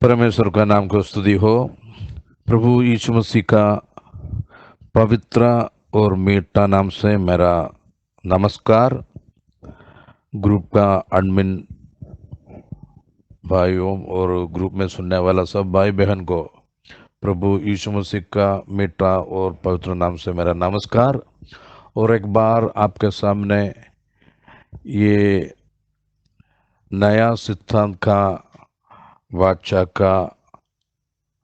परमेश्वर का नाम को स्तुति हो। प्रभु यीशु मसीह का पवित्र और मीठा नाम से मेरा नमस्कार। ग्रुप का एडमिन भाइयों और ग्रुप में सुनने वाला सब भाई बहन को प्रभु यीशु मसीह का मीठा और पवित्र नाम से मेरा नमस्कार। और एक बार आपके सामने ये नया सिद्धांत का वाचा का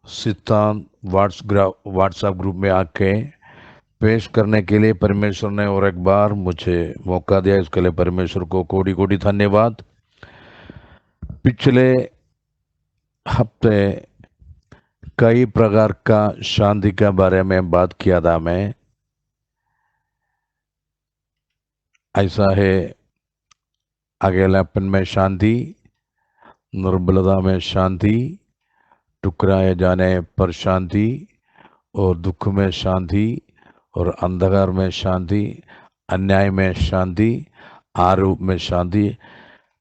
सिद्धांत व्हाट्सएप ग्रुप में आके पेश करने के लिए परमेश्वर ने और एक बार मुझे मौका दिया। इसके लिए परमेश्वर को कोटि कोटि धन्यवाद। पिछले हफ्ते कई प्रकार का शांति के बारे में बात किया था। मैं ऐसा है, अकेलापन में शांति, निर्बलता में शांति, टुकराए जाने पर शांति, और दुख में शांति, और अंधकार में शांति, अन्याय में शांति, आरोप में शांति,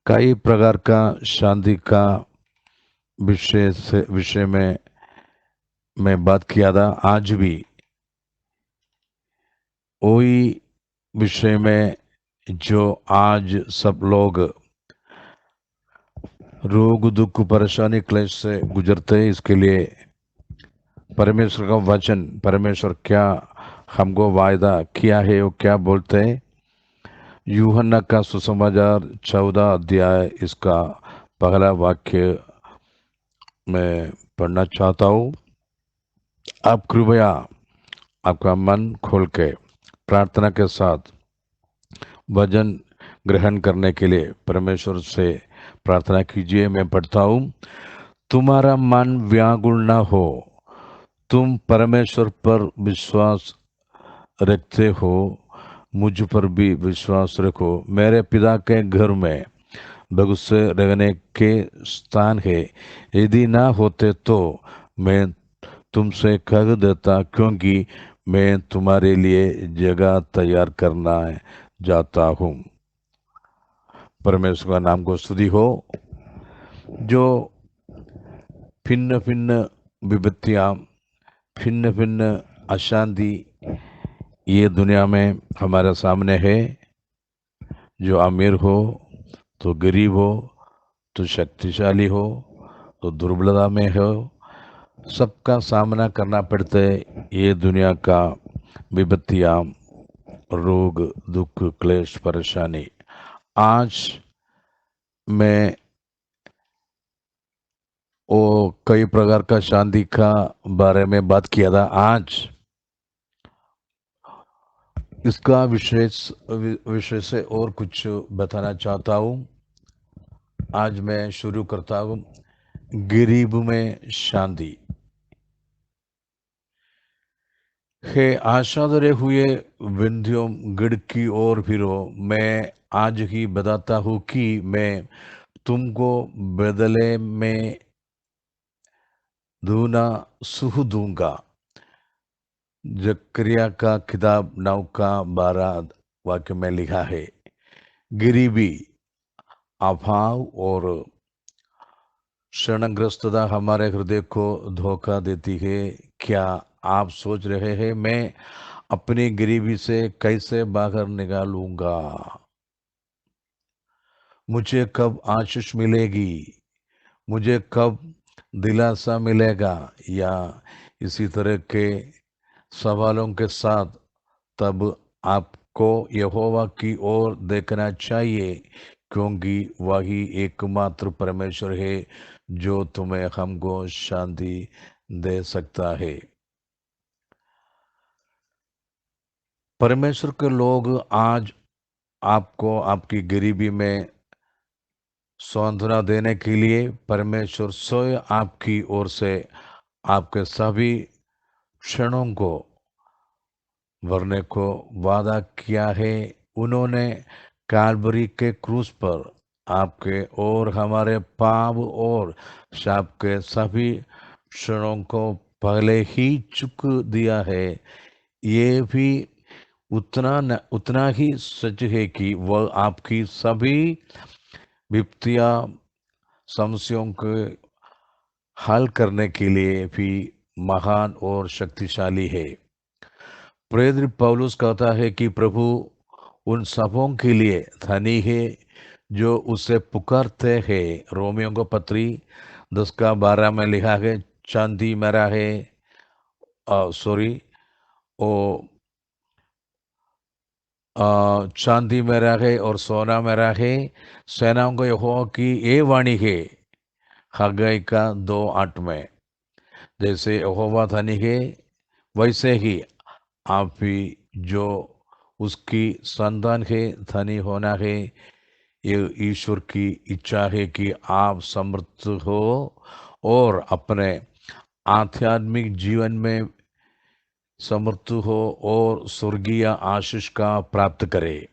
कई प्रकार का शांति का विषय में मैं बात किया था। आज भी वही विषय में जो आज सब लोग रोग दुख परेशानी क्लेश से गुजरते हैं, इसके लिए परमेश्वर का वचन, परमेश्वर क्या हमको वायदा किया है, वो क्या बोलते हैं। यूहन्ना का सुसमाचार 14 अध्याय इसका पहला वाक्य मैं पढ़ना चाहता हूँ। आप कृपया आपका मन खोल के प्रार्थना के साथ वचन ग्रहण करने के लिए परमेश्वर से प्रार्थना कीजिए। मैं पढ़ता हूँ। तुम्हारा मन व्याकुल न हो, तुम परमेश्वर पर विश्वास रखते हो, मुझ पर भी विश्वास रखो। मेरे पिता के घर में बहुत से रहने के स्थान है, यदि ना होते तो मैं तुमसे कह देता, क्योंकि मैं तुम्हारे लिए जगह तैयार करना जाता हूँ। परमेश्वर का नाम को स्तुति हो। जो भिन्न भिन्न विपत्तियाँ, भिन्न भिन्न अशांति ये दुनिया में हमारे सामने है। जो अमीर हो तो गरीब हो, तो शक्तिशाली हो तो दुर्बलता में हो, सबका सामना करना पड़ता है। ये दुनिया का विपत्तियाँ, रोग दुख क्लेश परेशानी। आज मैं वो कई प्रकार का शांति का बारे में बात किया था। आज इसका विषय से और कुछ बताना चाहता हूँ। आज मैं शुरू करता हूँ, गरीब में शांति। हे आशा धरे हुए विंध्यों गढ़ की ओर फिरो। मैं आज ही बताता हूँ कि मैं तुमको बदले में दूना सुख दूंगा। जकरिया का किताब 9 का 12 वाक्य में लिखा है। गरीबी, अभाव और क्षणग्रस्तता हमारे हृदय को धोखा देती है। क्या आप सोच रहे हैं, मैं अपनी गरीबी से कैसे बाहर निकालूंगा? मुझे कब आशीष मिलेगी? मुझे कब दिलासा मिलेगा? या इसी तरह के सवालों के साथ तब आपको यहोवा की ओर देखना चाहिए, क्योंकि वही एकमात्र परमेश्वर है जो तुम्हें हमको शांति दे सकता है। परमेश्वर के लोग आज आपको आपकी गरीबी में सांत्वना देने के लिए परमेश्वर स्वयं आपकी ओर से आपके सभी क्षणों को भरने को वादा किया है। उन्होंने कैलवरी के क्रूस पर आपके और हमारे पाप और शाप के सभी क्षणों को पहले ही चुक दिया है। ये भी उतना ही सच है कि वह आपकी सभी विपत्तियां समस्याओं के हल करने के लिए भी महान और शक्तिशाली है। प्रेरित पौलुस कहता है कि प्रभु उन सबों के लिए धनी है जो उसे पुकारते हैं। रोमियो को पत्री 10:12 में लिखा है, चांदी मेरा है, सॉरी, ओ चांदी मेरा है और सोना मेरा है, सेनाओं को यहोवा की ये वाणी है। हग्गाई का 2:8 में, जैसे यहोवा धनी है वैसे ही आप भी जो उसकी संतान है धनी होना है। ये ईश्वर की इच्छा है कि आप समृद्ध हो और अपने आध्यात्मिक जीवन में समृद्ध हो और स्वर्गीय आशीष का प्राप्त करे।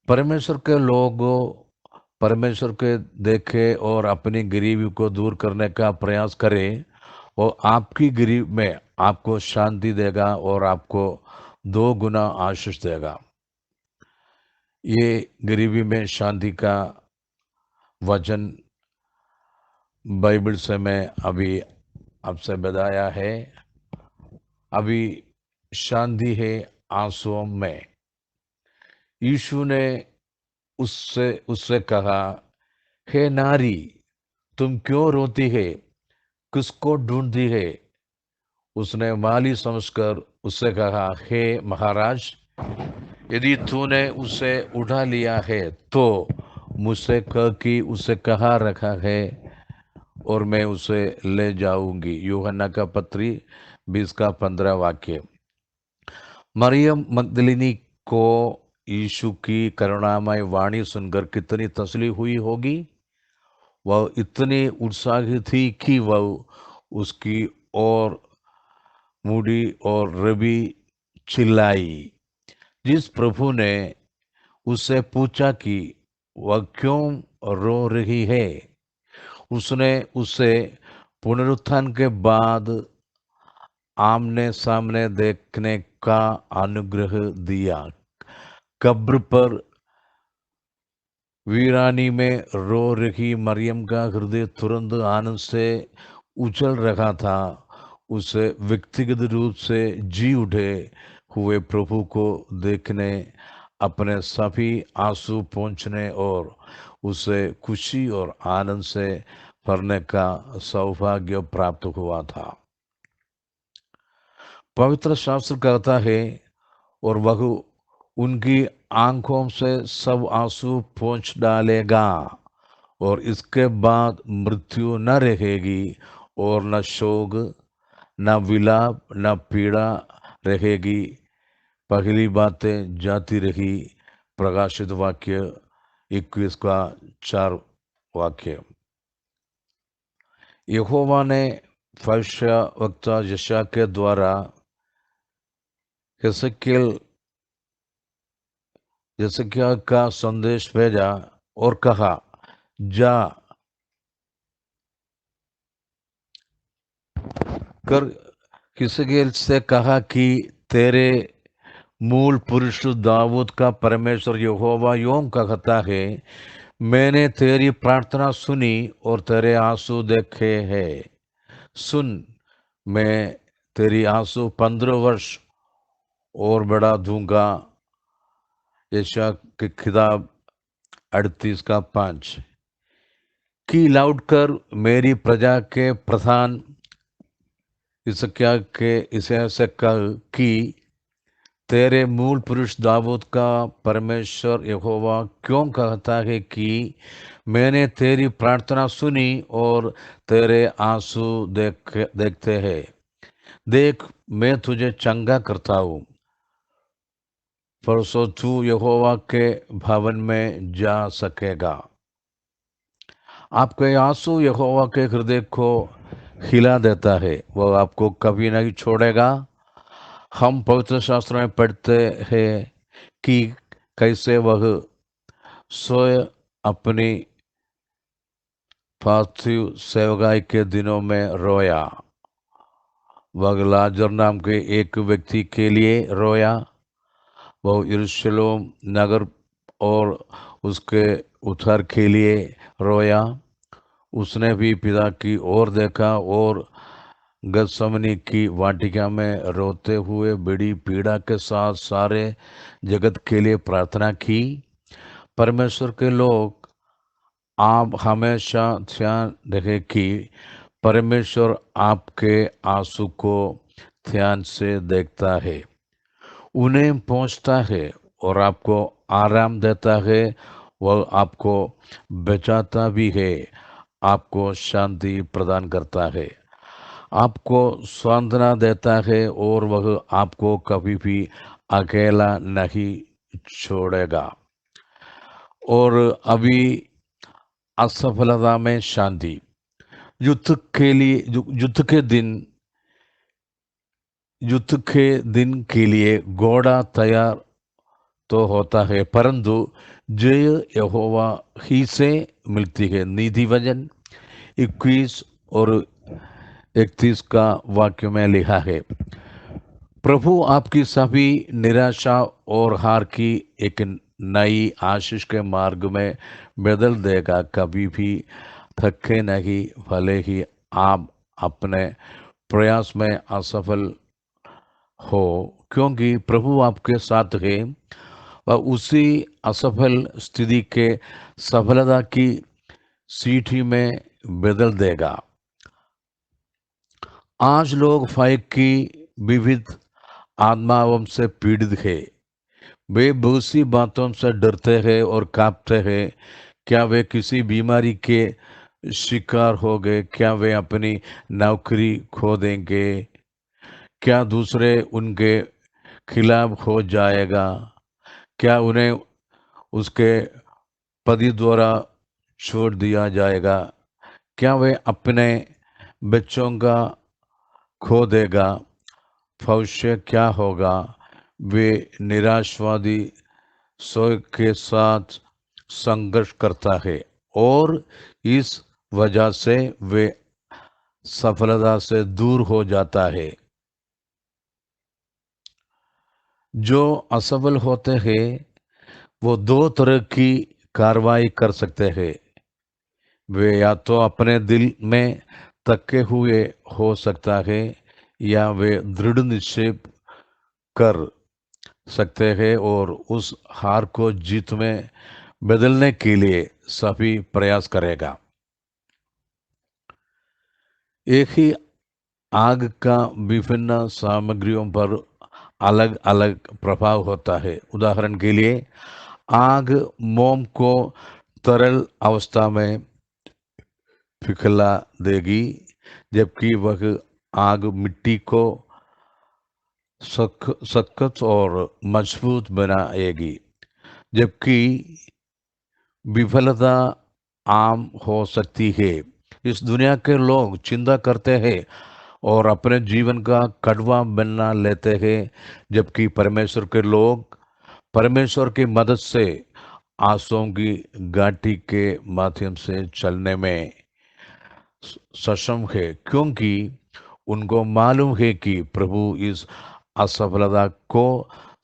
परमेश्वर के लोग परमेश्वर के देखे और अपनी गरीबी को दूर करने का प्रयास करें, और आपकी गरीब में आपको शांति देगा और आपको 2 गुना आशीष देगा। ये गरीबी में शांति का वचन बाइबल से मैं अभी आपसे बताया है। अभी शांति है आंसुओं में। यीशु ने उससे उससे कहा, हे नारी, तुम क्यों रोती है, किसको ढूंढती है? उसने माली समझकर उससे कहा, हे महाराज, यदि तूने उसे उठा लिया है तो मुझसे कह कि उसे कहाँ रखा है और मैं उसे ले जाऊंगी। यूहन्ना का पत्री 20:15 वाक्य। मरियम मगदलिनी को यीशु की करुणामय वाणी सुनकर कितनी तसल्ली हुई होगी। वह इतनी उत्साहित थी कि वह उसकी ओर मुड़ी और रबी चिल्लाई। जिस प्रभु ने उससे पूछा कि वह क्यों रो रही है, उसने उसे पुनरुत्थान के बाद आमने सामने देखने का अनुग्रह दिया। कब्र पर वीरानी में रो रही मरियम का हृदय तुरंत आनंद से उछल रहा था। उसे व्यक्तिगत रूप से जी उठे हुए प्रभु को देखने, अपने सभी आंसू पोंछने और उसे खुशी और आनंद से भरने का सौभाग्य प्राप्त हुआ था। पवित्र शास्त्र कहता है, और वह उनकी आंखों से सब आंसू पोंछ डालेगा, और इसके बाद मृत्यु न रहेगी और न शोक, न विलाप, न पीड़ा रहेगी। पहली बातें जाती रही। प्रकाशित वाक्य 21:4 वाक्य। यहोवा ने भविष्यवक्ता यशायाह के द्वारा हिजकिय्याह का संदेश भेजा और कहा, जा कर हिजकिय्याह से कहा कि तेरे मूल पुरुष दाऊद का परमेश्वर यहोवा यों कहता है, मैंने तेरी प्रार्थना सुनी और तेरे आंसू देखे हैं। सुन, मैं तेरी आंसू 15 वर्ष और बढ़ा दूंगा। यशायाह की किताब 38:5। की लौटकर मेरी प्रजा के प्रधान हिजकिय्याह के इसे से कह कि तेरे मूल पुरुष दाऊद का परमेश्वर यहोवा क्यों कहता है कि मैंने तेरी प्रार्थना सुनी और तेरे आंसू देखते हैं। देख, मैं तुझे चंगा करता हूँ, परसों तू यहोवा के भवन में जा सकेगा। आपके आंसू यहोवा के हृदय को हिला देता है। वह आपको कभी नहीं छोड़ेगा। हम पवित्र शास्त्र में पढ़ते हैं कि कैसे वह स्वयं अपनी पार्थिव सेवकाई के दिनों में रोया। वह लाजर नाम के एक व्यक्ति के लिए रोया। वह यरूशलेम नगर और उसके उद्धार के लिए रोया। उसने भी पिता की ओर देखा और गत्समनी की वाटिका में रोते हुए बड़ी पीड़ा के साथ सारे जगत के लिए प्रार्थना की। परमेश्वर के लोग, आप हमेशा ध्यान रखें कि परमेश्वर आपके आंसू को ध्यान से देखता है, उन्हें पहुंचता है और आपको आराम देता है। वह आपको बचाता भी है, आपको शांति प्रदान करता है, आपको सांत्वना देता है और वह आपको कभी भी अकेला नहीं छोड़ेगा। और अभी असफलता में शांति। युद्ध के दिन के लिए घोड़ा तैयार तो होता है, परंतु जय यहोवा ही से मिलती है। नीति वचन 21 और 31 का वाक्य में लिखा है, प्रभु आपकी सभी निराशा और हार की एक नई आशीष के मार्ग में बदल देगा। कभी भी थके नहीं, भले ही आप अपने प्रयास में असफल हो, क्योंकि प्रभु आपके साथ है। वह उसी असफल स्थिति के सफलता की सीढ़ी में बदल देगा। आज लोग भय की विविध आत्माओं से पीड़ित है। वे बहुत सी बातों से डरते हैं और कांपते हैं। क्या वे किसी बीमारी के शिकार हो गए? क्या वे अपनी नौकरी खो देंगे? क्या दूसरे उनके खिलाफ हो जाएगा? क्या उन्हें उसके पति द्वारा छोड़ दिया जाएगा? क्या वे अपने बच्चों का खो देगा? भविष्य क्या होगा? वे निराशवादी सोच के साथ संघर्ष करता है और इस वजह से वे सफलता से दूर हो जाता है। जो असफल होते हैं वो दो तरह की कार्रवाई कर सकते हैं। वे या तो अपने दिल में तके हुए हो सकता है, या वे दृढ़ निश्चय कर सकते हैं और उस हार को जीत में बदलने के लिए सभी प्रयास करेगा। एक ही आग का विभिन्न सामग्रियों पर अलग अलग प्रभाव होता है। उदाहरण के लिए, आग मोम को तरल अवस्था में पिघला देगी, जबकि वह आग मिट्टी को सख्त और मजबूत बनाएगी। जबकि विफलता आम हो सकती है। इस दुनिया के लोग चिंता करते हैं और अपने जीवन का कड़वा बनना लेते हैं, जबकि परमेश्वर के लोग परमेश्वर की मदद से आंसुओं की घाटी के माध्यम से चलने में सक्षम है, क्योंकि उनको मालूम है कि प्रभु इस असफलता को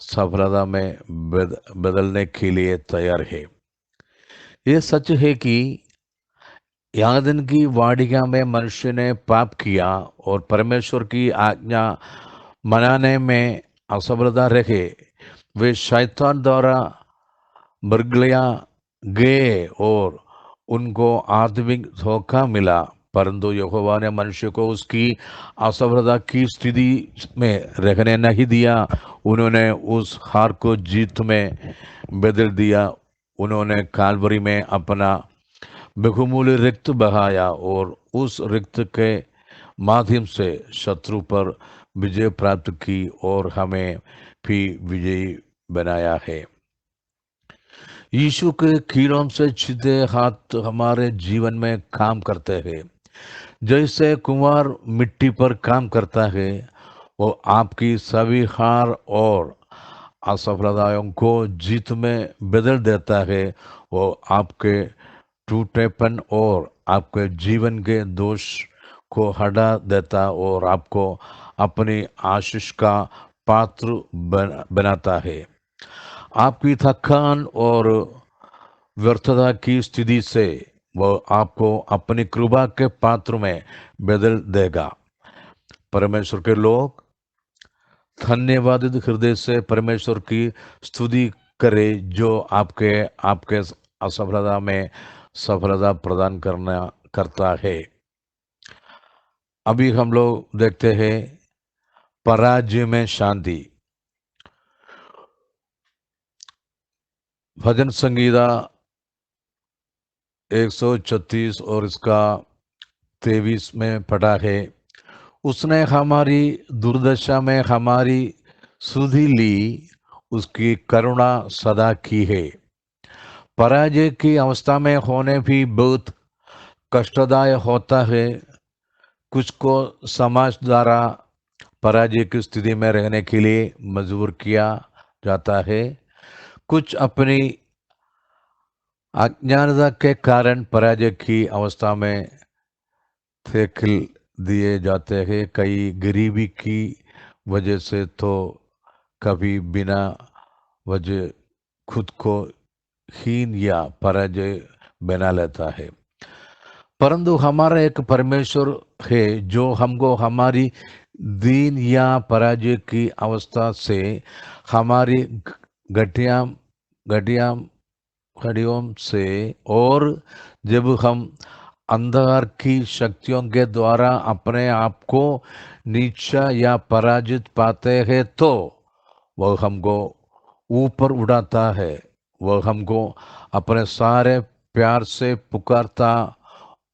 सफलता में बदलने के लिए तैयार है। ये सच है कि यादन की वाटिका में मनुष्य ने पाप किया और परमेश्वर की आज्ञा मनाने में असफलता रहे। वे शैतान द्वारा बरगलाया गए और उनको आत्मिक धोखा मिला, परंतु यहोवा ने मनुष्य को उसकी असफलता की स्थिति में रहने नहीं दिया। उन्होंने उस हार को जीत में बदल दिया। उन्होंने कालवरी में अपना बहुमूल्य रक्त बहाया और उस रक्त के माध्यम से शत्रु पर विजय प्राप्त की और हमें भी विजयी बनाया है। यीशु के कीड़ों से छिदे हाथ हमारे जीवन में काम करते हैं। जैसे कुम्हार मिट्टी पर काम करता है, वो आपकी सभी हार और असफलताओं को जीत में बदल देता है। वो आपके टूटेपन और आपके जीवन के दोष को हटा देता और आपको अपनी आशीष का पात्र बनाता है। आपकी थकान और व्यर्थता की स्थिति से वह आपको अपनी कृपा के पात्र में बदल देगा। परमेश्वर के लोग धन्यवादित हृदय से परमेश्वर की स्तुति करे, जो आपके आपके असफलता में सफलता प्रदान करता है। अभी हम लोग देखते हैं पराजय में शांति। भजन संगीता 136 और इसका 23 में पढ़ा है, उसने हमारी दुर्दशा में हमारी सुधि ली, उसकी करुणा सदा की है। पराजय की अवस्था में होने भी बहुत कष्टदायक होता है। कुछ को समाज द्वारा पराजय की स्थिति में रहने के लिए मजबूर किया जाता है। कुछ अपनी अज्ञानता के कारण पराजय की अवस्था में धकेल दिए जाते हैं। कई गरीबी की वजह से तो कभी बिना वजह खुद को हीन या पराजय बना लेता है। परंतु हमारा एक परमेश्वर है जो हमको हमारी दीन या पराजय की अवस्था से, हमारी घटिया घटिया घड़ियों से, और जब हम अंधकार की शक्तियों के द्वारा अपने आप को नीचा या पराजित पाते हैं, तो वह हमको ऊपर उड़ाता है। वह हमको अपने सारे प्यार से पुकारता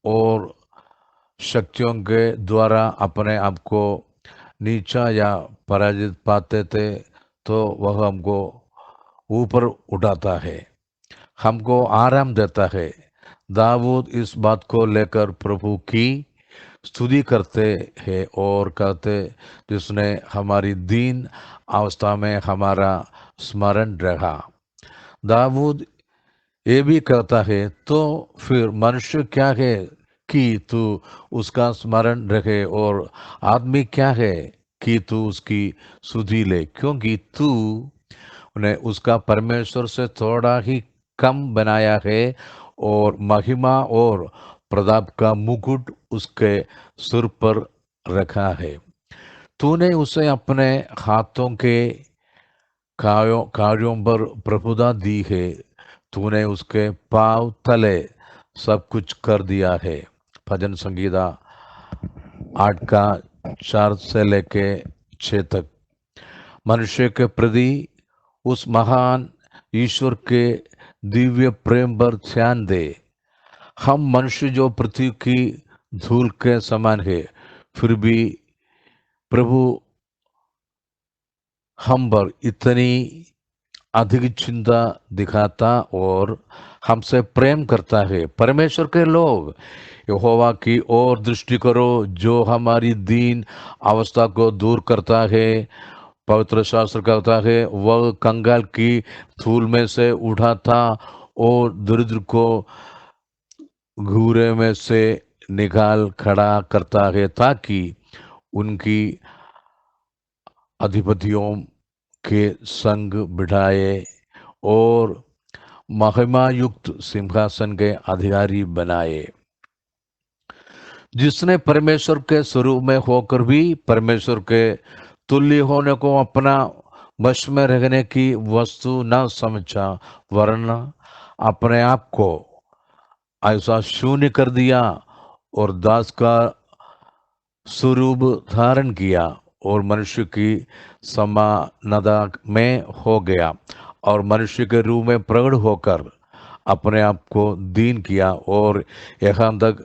और शक्तियों के द्वारा अपने आप को नीचा या पराजित पाते थे, तो वह हमको ऊपर उठाता है, हमको आराम देता है। दाऊद इस बात को लेकर प्रभु की स्तुति करते हैं और कहते, जिसने हमारी दीन अवस्था में हमारा स्मरण रखा। दाऊद ये भी कहता है, तो फिर मनुष्य क्या है कि तू उसका स्मरण रखे, और आदमी क्या है कि तू उसकी सुधि ले, क्योंकि तू ने उसका परमेश्वर से थोड़ा ही कम बनाया है और महिमा और प्रताप का मुकुट उसके सिर पर रखा है। तूने उसे अपने हाथों के कार्यों पर प्रभुता दी है। तूने उसके पांव तले सब कुछ कर दिया है। भजन संगीता 8 का 4 से लेके 6 तक। मनुष्य के प्रति उस महान ईश्वर के दिव्य प्रेम पर ध्यान दे। हम मनुष्य जो पृथ्वी की धूल के समान है, फिर भी प्रभु हम पर इतनी अधिक चिंता दिखाता और हमसे प्रेम करता है। परमेश्वर के लोग, यहोवा की ओर दृष्टि करो, जो हमारी दीन अवस्था को दूर करता है। पवित्र शास्त्र कहता है, वह कंगाल की धूल में से उठाता और दरिद्र को घूरे में से निकाल खड़ा करता है, ताकि उनकी अधिपतियों के संग बिठाए और महिमा युक्त सिंहासन के अधिकारी बनाए। जिसने परमेश्वर के स्वरूप में होकर भी परमेश्वर के तुल्य होने को अपना वश में रखने की वस्तु न समझा, वरन अपने आप को ऐसा शून्य कर दिया और दास का स्वरूप धारण किया और मनुष्य की समानता में हो गया, और मनुष्य के रूप में प्रकट होकर अपने आप को दीन किया और यहाँ तक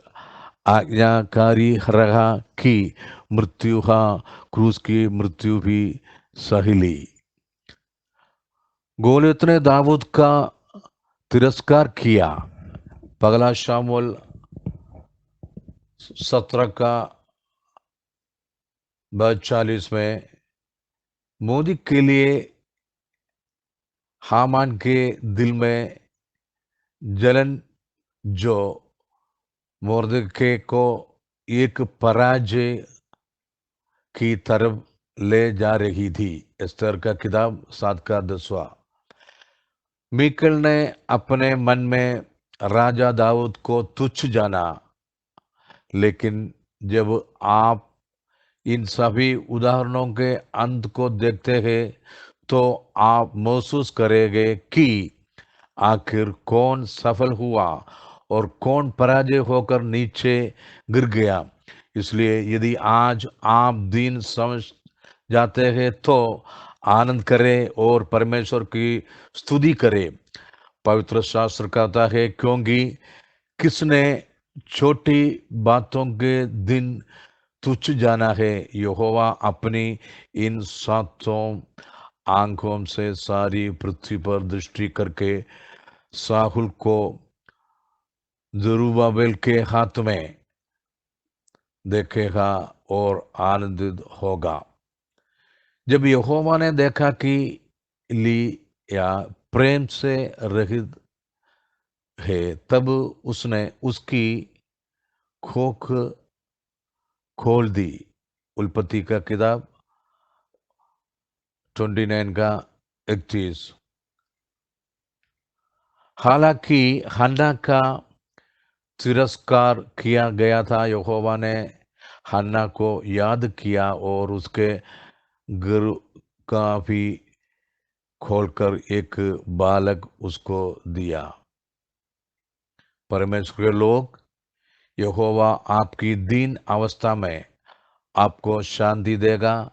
आज्ञाकारी रहा कि मृत्यु, क्रूस की मृत्यु भी सही ली। गोलियत ने दाऊद का तिरस्कार किया। पगला शामुएल 17 का 40 में मोदी के लिए हामान के दिल में जलन जो मोर्दके को एक पराजय की तरफ ले जा रही थी। एस्तर का किताब 7 का 10वां। मीकल ने अपने मन में राजा दाऊद को तुच्छ जाना, लेकिन जब आप इन सभी उदाहरणों के अंत को देखते हैं तो आप महसूस करेंगे कि आखिर कौन सफल हुआ और कौन पराजय होकर नीचे गिर गया। इसलिए यदि आज आप दिन समझ जाते हैं तो आनंद करें और परमेश्वर की स्तुति करें। पवित्र शास्त्र कहता है, क्योंकि किसने छोटी बातों के दिन तुच्छ जाना है, यहोवा अपनी इन सातों आंखों से सारी पृथ्वी पर दृष्टि करके साहुल को जरूबाबेल के हाथ में देखेगा और आनंदित होगा। जब यहोवा ने देखा कि लिया प्रेम से रहित है, तब उसने उसकी खोख खोल दी। उल्पत्ति का किताब 29 का 31। हालांकि हन्ना का तिरस्कार किया गया था, यहोवा ने हन्ना को याद किया और उसके गर्भ का भी खोलकर एक बालक उसको दिया। परमेश्वर के लोग, यहोवा आपकी दीन अवस्था में आपको शांति देगा,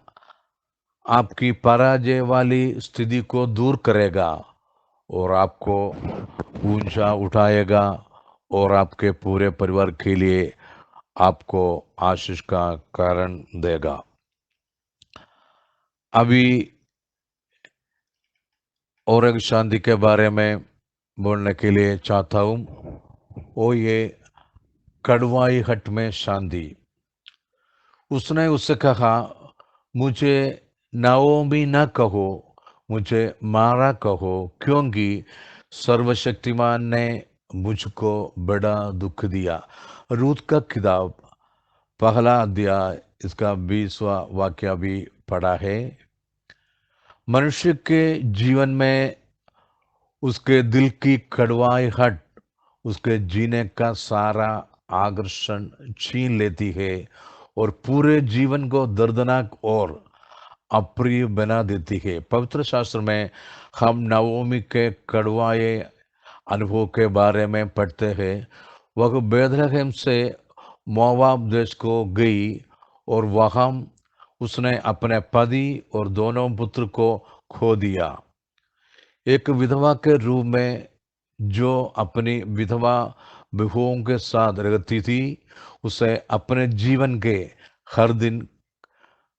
आपकी पराजय वाली स्थिति को दूर करेगा और आपको ऊंचा उठाएगा और आपके पूरे परिवार के लिए आपको आशीष का कारण देगा। अभी और एक शांति के बारे में बोलने के लिए चाहता हूँ, वो ये कड़वाई हट में शांति। उसने उससे कहा, मुझे नाओमी न कहो, मुझे मारा कहो, क्योंकि सर्वशक्तिमान ने मुझको बड़ा दुख दिया। रूत का किताब 1 अध्याय इसका 20वां वाक्य भी पढ़ा है। मनुष्य के जीवन में उसके दिल की कड़वाहट उसके जीने का सारा आकर्षण छीन लेती है और पूरे जीवन को दर्दनाक और अप्रिय बना देती है। पवित्र शास्त्र में हम नवोमी के कड़वाए अनुभव के बारे में पढ़ते हैं। वह बेथलेहम से मोआब देश को गई और वहां उसने अपने पति और दोनों पुत्र को खो दिया। एक विधवा के रूप में जो अपनी विधवा बहुओं के साथ रहती थी, उसे अपने जीवन के हर दिन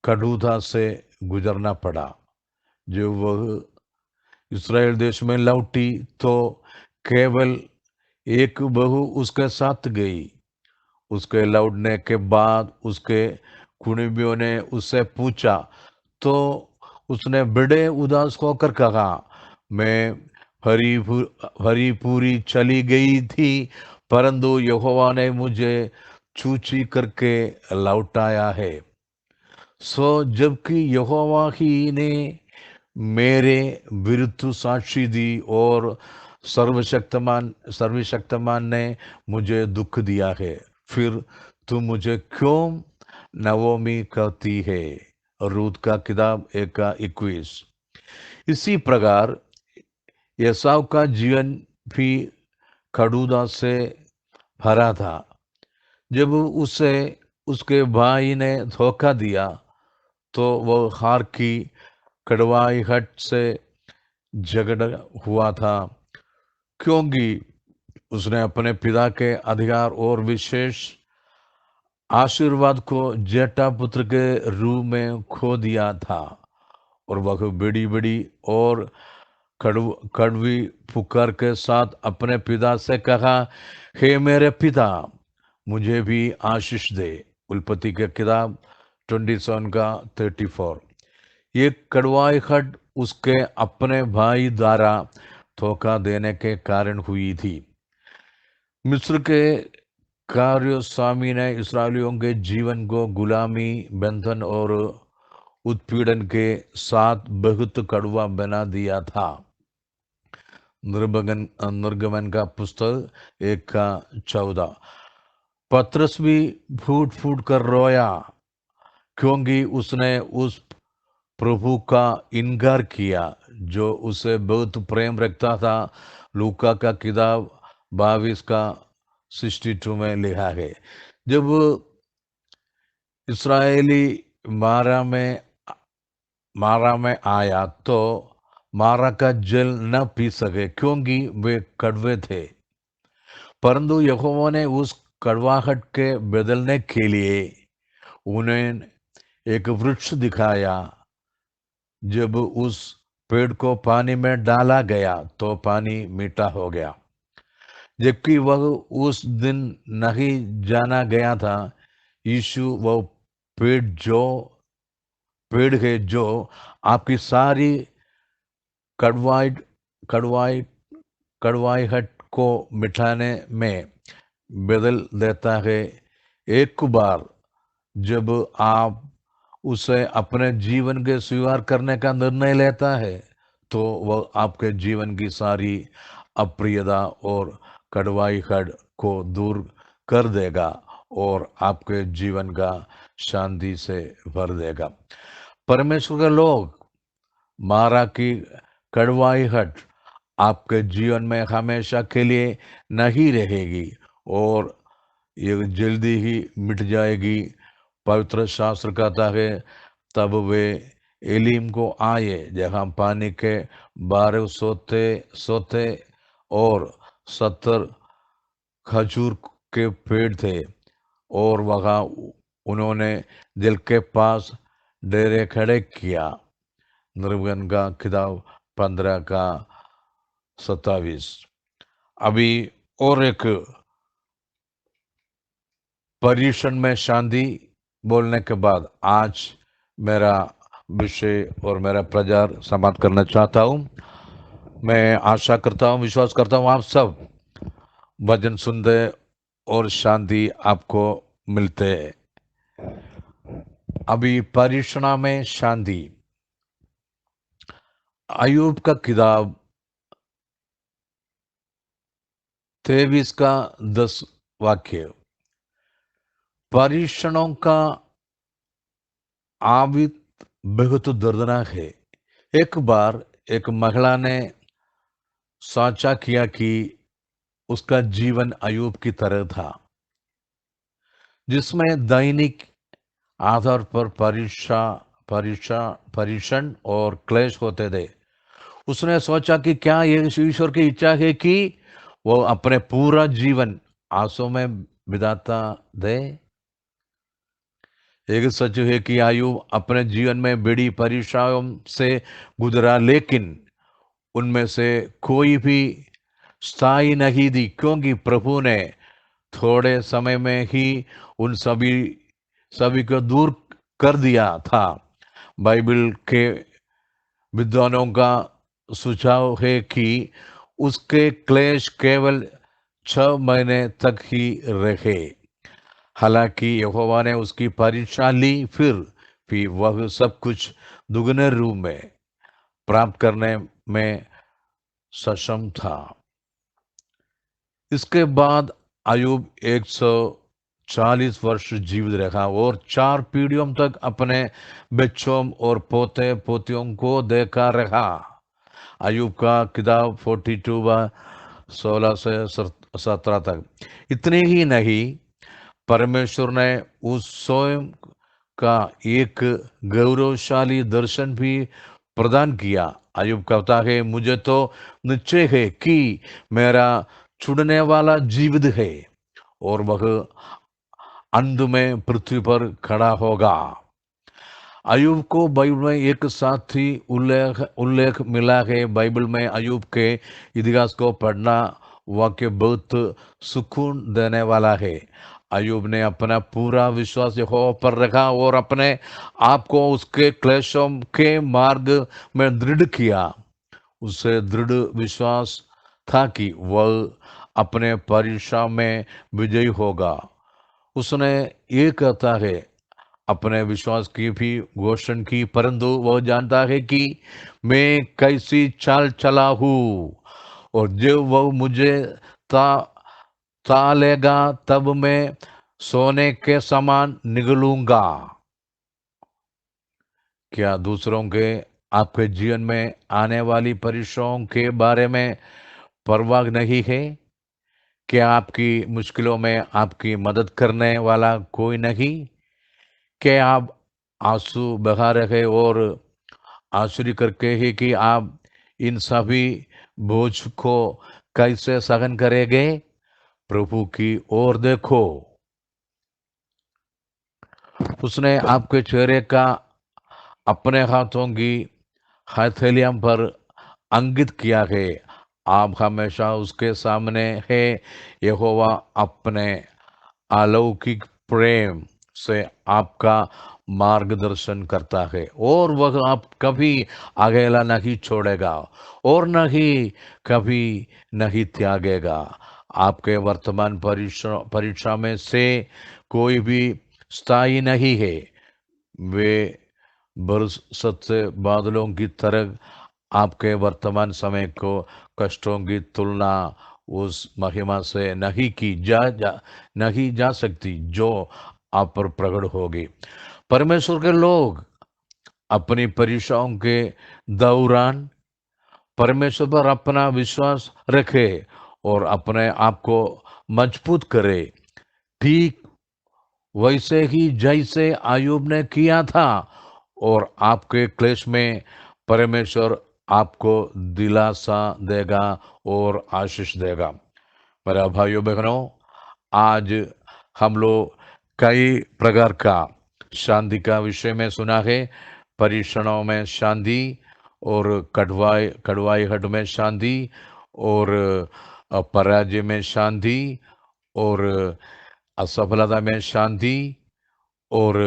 कठोरता से गुजरना पड़ा। जब वह इस्राएल देश में लौटी तो केवल एक बहू उसके साथ गई। उसके लौटने के बाद उसके कुटुंबियों ने उससे पूछा तो उसने बड़े उदास होकर कहा, मैं हरी पूरी चली गई थी, परंतु यहोवा ने मुझे चूची करके लौटाया है। जबकि यहोवा ही ने मेरे विरुद्ध साक्षी दी और सर्वशक्तमान ने मुझे दुख दिया है, फिर तू मुझे क्यों नवोमी कहती है। रूत का किताब 1 का 21। इसी प्रकार एसाव का जीवन भी खड़ूदा से भरा था। जब उसे उसके भाई ने धोखा दिया तो वह हार की कड़वाहट से झगड़ा हुआ था, क्योंकि उसने अपने पिता के अधिकार और विशेष आशीर्वाद को जेठा पुत्र के रूप में खो दिया था। और वह बड़ी बड़ी और कड़वी पुकार के साथ अपने पिता से कहा, हे मेरे पिता, मुझे भी आशीष दे। उल्पत्ति के किताब 27 का 34। ये कड़वाहट उसके अपने भाई द्वारा धोखा देने के कारण हुई थी। मिस्र के कार्य स्वामी ने इसराइलियों के जीवन को गुलामी, बंधन और उत्पीड़न के साथ बहुत कड़वा बना दिया था। निर्गमन का पुस्तक 1:14। पतरस भी फूट फूट कर रोया क्योंकि उसने उस प्रभु का इनकार किया जो उसे बहुत प्रेम रखता था। लूका का किताब 22 का 62 में लिखा है। जब इसराइली मारा में आया तो मारा का जल न पी सके क्योंकि वे कड़वे थे, परंतु यहोवा ने उस कड़वाहट के बदलने के लिए उन्हें एक वृक्ष दिखाया। जब उस पेड़ को पानी में डाला गया तो पानी मीठा हो गया, जबकि वह उस दिन नहीं जाना गया था। यीशु वह पेड़ है जो आपकी सारी कड़वाई कड़वाई कड़वाहट को मिटाने में बदल देता है। एक बार जब आप उसे अपने जीवन के स्वीकार करने का निर्णय लेता है तो वह आपके जीवन की सारी अप्रियता और कड़वाहट को दूर कर देगा और आपके जीवन का शांति से भर देगा। परमेश्वर के लोग, मारा की कड़वाहट आपके जीवन में हमेशा के लिए नहीं रहेगी और ये जल्दी ही मिट जाएगी। पवित्र शास्त्र कहता है, तब वे एलीम को आए जहाँ पानी के 12 सोते सोते और 70 खजूर के पेड़ थे और वहाँ उन्होंने दिल के पास डेरे खड़े किया। निर्गमन का किताब 15 का 27। अभी और एक पर्यूषण में शांति बोलने के बाद आज मेरा विषय और मेरा प्रचार समाप्त करना चाहता हूँ। मैं आशा करता हूँ, विश्वास करता हूँ आप सब भजन सुनते और शांति आपको मिलते हैं। अभी पर्यूषणा में शांति। अयूब का किताब 23 का 10 वाक्य। परीक्षणों का आवित बहुत दर्दनाक है। एक बार एक महिला ने साचा किया कि उसका जीवन अयूब की तरह था, जिसमें दैनिक आधार पर परीक्षण और क्लेश होते थे। उसने सोचा कि क्या ये ईश्वर की इच्छा है कि वो अपने पूरा जीवन आंसू में बिताता दे। एक सच है कि अयूब अपने जीवन में बड़ी परीक्षाओं से गुजरा, लेकिन उनमें से कोई भी स्थायी नहीं थी, क्योंकि प्रभु ने थोड़े समय में ही उन सभी को दूर कर दिया था। बाइबल के विद्वानों का सुझाव है कि उसके क्लेश केवल 6 महीने तक ही रहे। हालांकि यहोवा ने उसकी परीक्षा ली, फिर भी वह सब कुछ दुगने रूप में प्राप्त करने में सक्षम था। इसके बाद अयूब 140 वर्ष जीवित रहा और 4 पीढ़ियों तक अपने बच्चों और पोते पोतियों को देखा रहा। अयूब का किताब 42 16 से 17 तक। इतने ही नहीं, परमेश्वर ने उस स्वयं का एक गौरवशाली दर्शन भी प्रदान किया। अयूब कहता है, मुझे तो निश्चय है कि मेरा छुड़ने वाला जीवित है और वह अंत में पृथ्वी पर खड़ा होगा। अयूब को बाइबल में एक साथी उल्लेख मिला है। बाइबल में अयूब के इतिहास को पढ़ना वाक्य बहुत सुकून देने वाला है। अयूब ने अपना पूरा विश्वास यहोवा पर रखा और अपने आप को उसके क्लेशों के मार्ग में दृढ़ किया। उसे दृढ़ विश्वास था कि वह अपने परीक्षा में विजयी होगा। उसने ये कहता है अपने विश्वास की भी घोषणा की, परंतु वह जानता है कि मैं कैसी चाल चला हूँ और जब वह मुझे ता तालेगा तब मैं सोने के समान निकलूंगा। क्या दूसरों के आपके जीवन में आने वाली परीक्षाओं के बारे में परवाह नहीं है? क्या आपकी मुश्किलों में आपकी मदद करने वाला कोई नहीं? क्या आप आंसू बहा रहे और आश्चर्य करके ही कि आप इन सभी बोझ को कैसे सहन करेंगे? प्रभु की ओर देखो, उसने आपके चेहरे का अपने हाथों की हथेलियों पर अंकित किया है। आप हमेशा उसके सामने है। यहोवा अपने अलौकिक प्रेम से आपका मार्गदर्शन करता है और वह आप कभी अकेला नहीं छोड़ेगा और नहीं कभी नहीं त्यागेगा। आपके वर्तमान परीक्षा परीक्षा में से कोई भी स्थायी नहीं है। वे बरसते बादलों की तरह आपके वर्तमान समय को कष्टों की तुलना उस महिमा से नहीं जा सकती जो आप पर प्रकट होगी। परमेश्वर के लोग अपनी परीक्षाओं के दौरान परमेश्वर पर अपना विश्वास रखे और अपने आप को मजबूत करे, ठीक वैसे ही जैसे आयूब ने किया था। और आपके क्लेश में परमेश्वर आपको दिलासा देगा और आशीष देगा। मेरा भाइयों बहनों, आज हम लोग कई प्रकार का शांति का विषय में सुना है। परीक्षणों में शांति और कड़वाहट में शांति और पराजय में शांति और असफलता में शांति और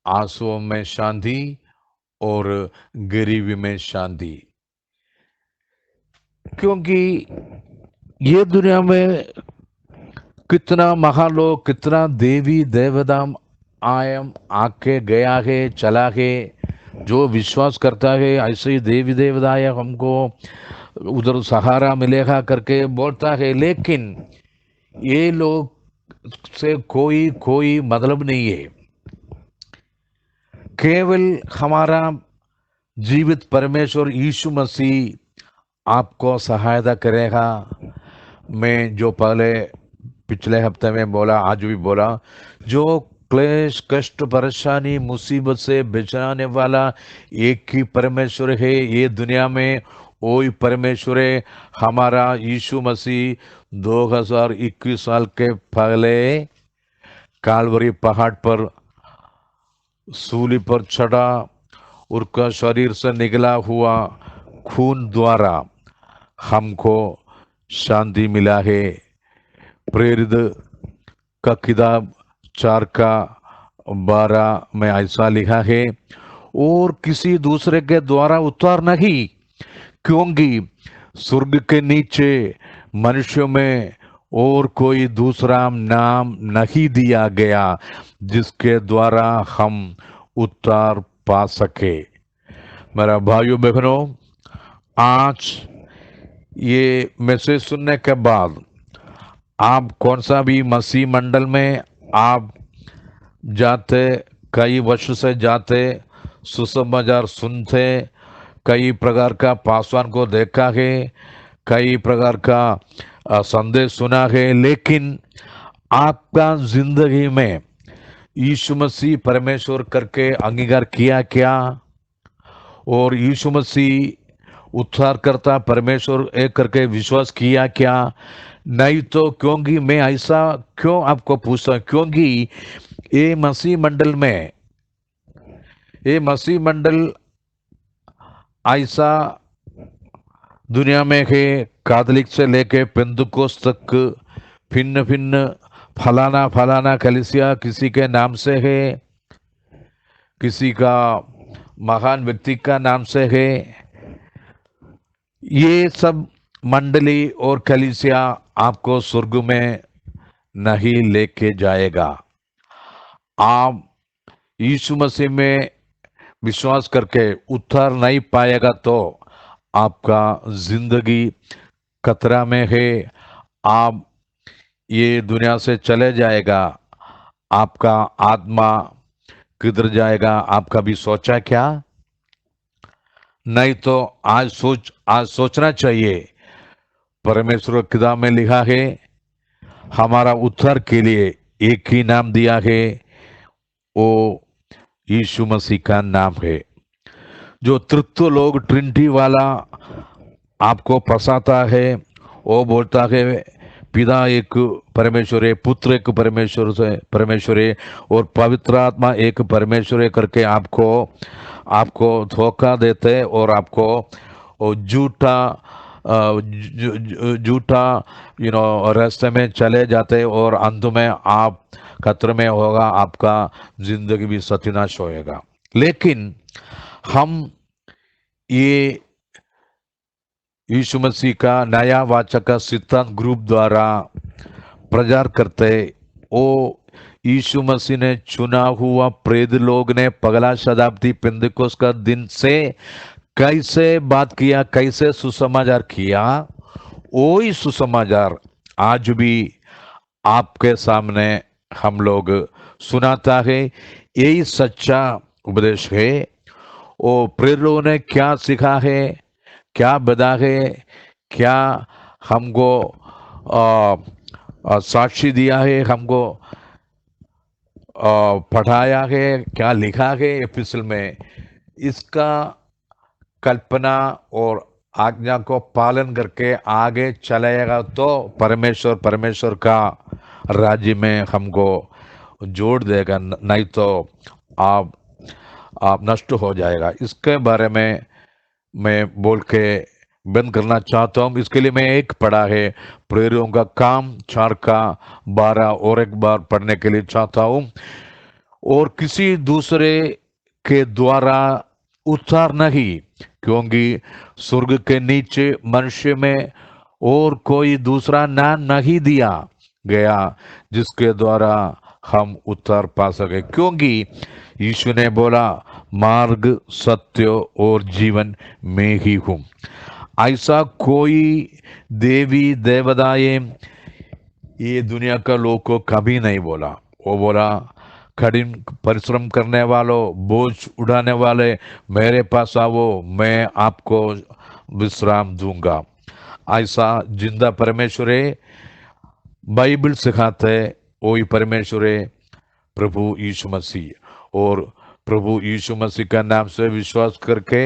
आंसुओं में शांति और गरीबी में शांति। क्योंकि ये दुनिया में कितना महालोक, कितना देवी देवता आयम आके गया है, चला है। जो विश्वास करता है ऐसे ही देवी देवता हमको उधर सहारा मिलेगा करके बोलता है, लेकिन ये लोग से कोई कोई मतलब नहीं है। केवल हमारा जीवित परमेश्वर यीशु मसीह आपको सहायता करेगा। मैं जो पहले पिछले हफ्ते में बोला, आज भी बोला, जो क्लेश कष्ट परेशानी मुसीबत से बचाने वाला एक ही परमेश्वर है। ये दुनिया में वही परमेश्वर है। हमारा यीशु मसीह 2021 साल के पहले कालवरी पहाड़ पर सूली पर चढ़ा। उसका शरीर से निकला हुआ खून द्वारा हमको शांति मिला है। प्रेरित का किताब 4 का 12 में ऐसा लिखा है, और किसी दूसरे के द्वारा उद्धार नहीं, क्योंकि स्वर्ग के नीचे मनुष्यों में और कोई दूसरा नाम नहीं दिया गया जिसके द्वारा हम उद्धार पा सके। मेरा भाइयों बहनों, आज ये मैसेज सुनने के बाद आप कौन सा भी मसीह मंडल में आप जाते, कई वर्ष से जाते, सुसमाचार सुनते, कई प्रकार का पासवान को देखा है, कई प्रकार का संदेश सुना है, लेकिन आपका जिंदगी में यीशु मसीह परमेश्वर करके अंगीकार किया क्या? और यीशु मसीह उद्धार करता परमेश्वर एक करके विश्वास किया क्या? नहीं तो क्योंकि मैं ऐसा क्यों आपको पूछता हूं, क्योंकि ये मसीह मंडल ऐसा दुनिया में है। कैथोलिक से लेके पेंतुकोस तक भिन्न भिन्न फलाना फलाना कलीसिया किसी के नाम से है, किसी का महान व्यक्ति का नाम से है। ये सब मंडली और कलीसिया आपको स्वर्ग में नहीं लेके जाएगा। आप यीशु मसीह में विश्वास करके उद्धार नहीं पाएगा तो आपका जिंदगी खतरा में है, आप ये दुनिया से चले जाएगा, आपका आत्मा किधर जाएगा, आप कभी सोचा क्या? नहीं तो आज सोचना चाहिए। परमेश्वर की किताब में लिखा है, हमारा उद्धार के लिए एक ही नाम दिया है, वो यीशु मसीह का नाम है। जो तृत्व लोग ट्रिनिटी वाला आपको फंसाता है, वो बोलता है पिता एक परमेश्वर है, पुत्र एक परमेश्वर है और पवित्र आत्मा एक परमेश्वर है करके आपको धोखा देते हैं और आपको वो झूठा रास्ते में चले जाते और अंत में आप खतरे में होगा, आपका जिंदगी भी सत्यानाश होएगा। लेकिन हम ये यीशु मसीह का नया वाचक का सिद्धांत ग्रुप द्वारा प्रचार करते, ओ यीशु मसीह ने चुना हुआ प्रेरित लोग ने पगला शताब्दी पेंतिकोस्त का दिन से कैसे बात किया, कैसे सुसमाचार किया, वही सुसमाचार आज भी आपके सामने हम लोग सुनाता है। यही सच्चा उपदेश है। वो प्रेरितों ने क्या सीखा है, क्या बता है, क्या हमको साक्षी दिया है, हमको पढ़ाया है, क्या लिखा है एपिसोड में, इसका कल्पना और आज्ञा को पालन करके आगे चलाएगा तो परमेश्वर का राज्य में हमको जोड़ देगा, नहीं तो आप नष्ट हो जाएगा। इसके बारे में मैं बोल के बंद करना चाहता हूँ। इसके लिए मैं एक पढ़ा है प्रेरितों का काम 4 का 12 और एक बार पढ़ने के लिए चाहता हूँ। और किसी दूसरे के द्वारा उद्धार नहीं, क्योंकि स्वर्ग के नीचे मनुष्य में और कोई दूसरा नाम नहीं दिया गया जिसके द्वारा हम उद्धार पा सके, क्योंकि यीशु ने बोला मार्ग सत्य और जीवन में ही हूं। ऐसा कोई देवी देवताएं ये दुनिया का लोग को कभी नहीं बोला। वो बोला कठिन परिश्रम करने वालों, बोझ उठाने वाले मेरे पास आओ, मैं आपको विश्राम दूंगा। ऐसा जिंदा परमेश्वर है, बाइबल सिखाते वही परमेश्वर है प्रभु यीशु मसीह। और प्रभु यीशु मसीह का नाम से विश्वास करके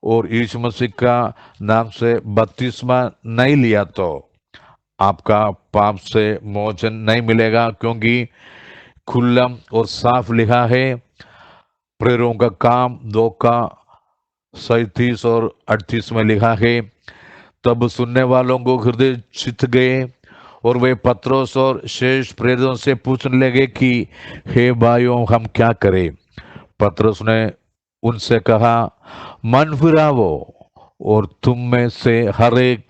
और यीशु मसीह का नाम से बपतिस्मा नहीं लिया तो आपका पाप से मोचन नहीं मिलेगा, क्योंकि खुला और साफ लिखा है। प्रेरितों का काम 2 का 37 और 38 में लिखा है, तब सुनने वालों को हृदय चित गए और वे पत्रोस और शेष प्रेरितों से पूछने लगे कि हे भाइयों, हम क्या करें? पत्रोस ने उनसे कहा, मन फिरावो और तुम में से हर एक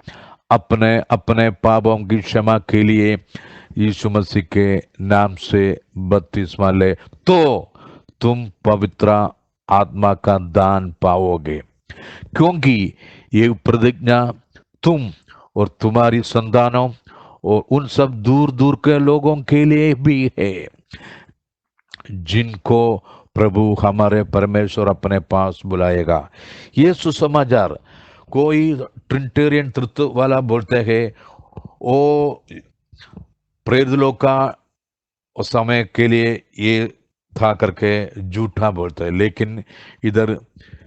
अपने अपने पापों की क्षमा के लिए यीशु मसीह के नाम से बपतिस्मा ले, तो तुम पवित्र आत्मा का दान पाओगे। क्योंकि ये प्रतिज्ञा तुम और तुम्हारी संतानों और उन सब दूर दूर के लोगों के लिए भी है जिनको प्रभु हमारे परमेश्वर अपने पास बुलाएगा। ये सुसमाचार कोई ट्रिनिटेरियन तत्व वाला बोलते हैं, वो प्रेरित लोग का उस समय के लिए ये था करके झूठा बोलते हैं। लेकिन इधर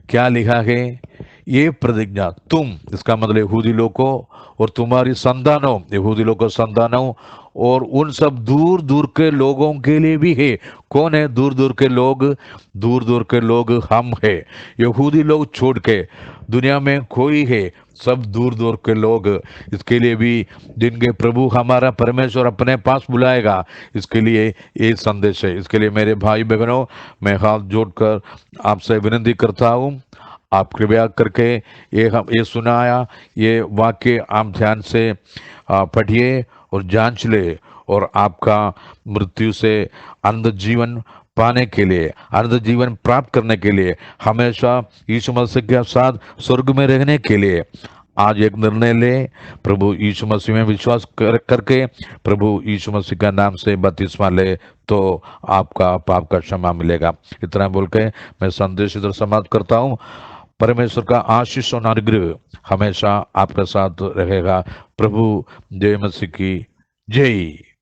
क्या लिखा है, ये प्रतिज्ञा तुम, इसका मतलब यहूदी लोग को और तुम्हारी संतानों, यहूदी लोग को संतानों और उन सब दूर दूर के लोगों के लिए भी है। कौन है दूर दूर के लोग? दूर दूर के लोग हम है। यहूदी लोग छोड़ के दुनिया में कोई है, सब दूर दूर के लोग। इसके लिए भी जिनके प्रभु हमारा परमेश्वर अपने पास बुलाएगा, इसके लिए ये संदेश है। इसके लिए मेरे भाई बहनों, मैं हाथ जोड़कर आपसे विनती करता हूँ, आप कृपया करके ये सुनाया ये वाक्य आप ध्यान से पढ़िए और जांच ले, और आपका मृत्यु से अनंत जीवन पाने के लिए, अनंत जीवन प्राप्त करने के लिए, हमेशा यीशु मसीह के साथ स्वर्ग में रहने के लिए आज एक निर्णय ले, प्रभु यीशु मसीह में विश्वास करके प्रभु यीशु मसीह का नाम से बपतिस्मा ले, तो आपका पाप का क्षमा मिलेगा। इतना बोल के मैं संदेश इधर समाप्त करता हूँ। परमेश्वर का आशीष और अनुग्रह हमेशा आपके साथ रहेगा। प्रभु जय मसीह की जय।